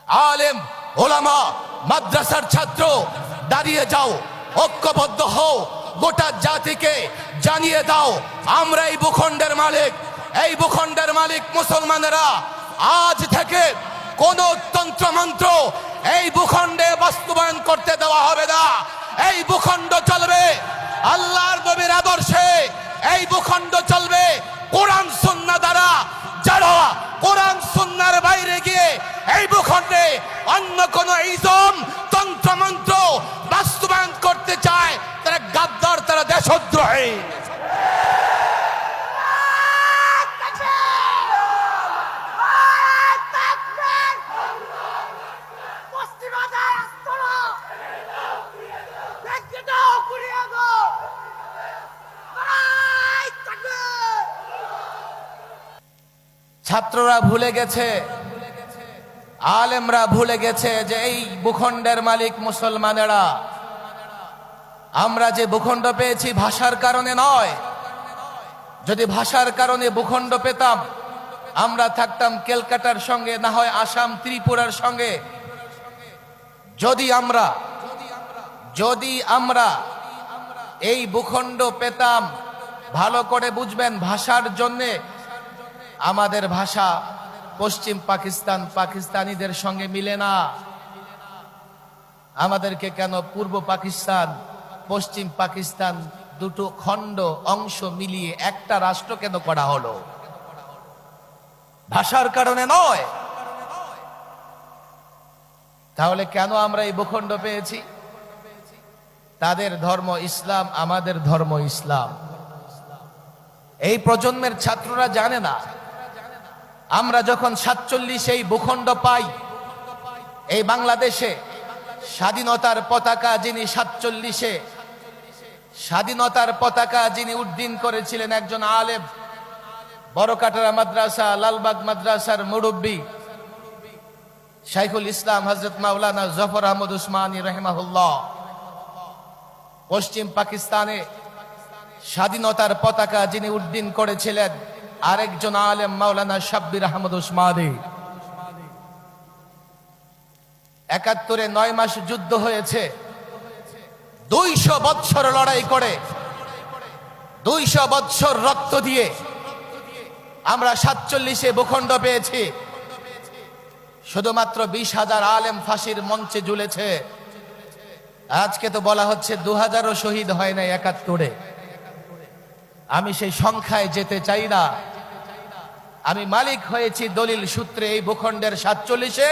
আলেম ওলামা মাদ্রাসার ছাত্র দাঁড়িয়ে যাও, ঐক্যবদ্ধ হও, গোটা জাতিকে জানিয়ে দাও আমরা এই ভূখণ্ডের মালিক। এই ভূখণ্ডের মালিক মুসলমানেরা। আজ থেকে কোন তন্ত্রমন্ত্র এই ভূখণ্ডে বাস্তবায়ন করতে দেওয়া হবে না। এই ভূখণ্ড চলবে আল্লাহর নবীর আদর্শে, এই ভূখণ্ড চলবে কোরআন সুন্নাহ দ্বারা। যারা কোরআন সুন্নাহর বাইরে গিয়ে এই ভূখণ্ডে অন্য কোন ইজম তন্ত্রমন্ত্র বাস্তবায়ন করতে চায় তারা গাদ্দার, তারা দেশদ্রোহী। ছাত্ররা ভুলে গেছে, আলেমরা ভুলে গেছে যে এই ভূখণ্ডের মালিক মুসলমানেরা। আমরা যে ভূখণ্ড পেয়েছি ভাষার কারণে নয়। যদি ভাষার কারণে ভূখণ্ড পেতাম, আমরা থাকতাম ক্যালকাটার সঙ্গে, না হয় আসাম ত্রিপুরার সঙ্গে। যদি আমরা এই ভূখণ্ড পেতাম, ভালো করে বুঝবেন, ভাষার জন্যে আমাদের ভাষা পশ্চিম পাকিস্তান পাকিস্তানিদের সঙ্গে মিলে না। আমাদেরকে কেন পূর্ব পাকিস্তান পশ্চিম পাকিস্তান দুটো খণ্ড অংশ মিলিয়ে একটা রাষ্ট্র কেন করা হলো? ভাষার কারণে নয়। তাহলে কেন আমরা এই ভূখণ্ড পেয়েছি? তাদের ধর্ম ইসলাম, আমাদের ধর্ম ইসলাম। এই প্রজন্মের ছাত্ররা জানে না। আমরা যখন 47 এই ভূখণ্ড পাই, এই বাংলাদেশে স্বাধীনতার পতাকা যিনি 47-এ স্বাধীনতার পতাকা যিনি উড্ডীন করেছিলেন, একজন আলেম, বড়কাটরা মাদ্রাসা লালবাগ মাদ্রাসার মুরব্বী শাইখুল ইসলাম হযরত মাওলানা জফর আহমদ উসমানী রাহিমাহুল্লাহ। পশ্চিম পাকিস্তানে স্বাধীনতার পতাকা যিনি উড্ডীন করেছিলেন আরেকজন আলেম মাওলানা শাব্বির আহমদ উসমানী। 71-এ 9 মাস যুদ্ধ হয়েছে। 200 বৎসর লড়াই করে, 200 বৎসর রক্ত দিয়ে আমরা 47-এ ভূখণ্ড পেয়েছি। শুধুমাত্র 20,000 আলেম ফাঁসির মঞ্চে ঝুলেছে। আজকে তো বলা হচ্ছে 2000ও শহীদ হয় নাই 71-এ। আমি সেই সংখ্যায় যেতে চাই না। আমি মালিক হয়েছি দলিল সূত্রে এই ভূখণ্ডের 47-এ।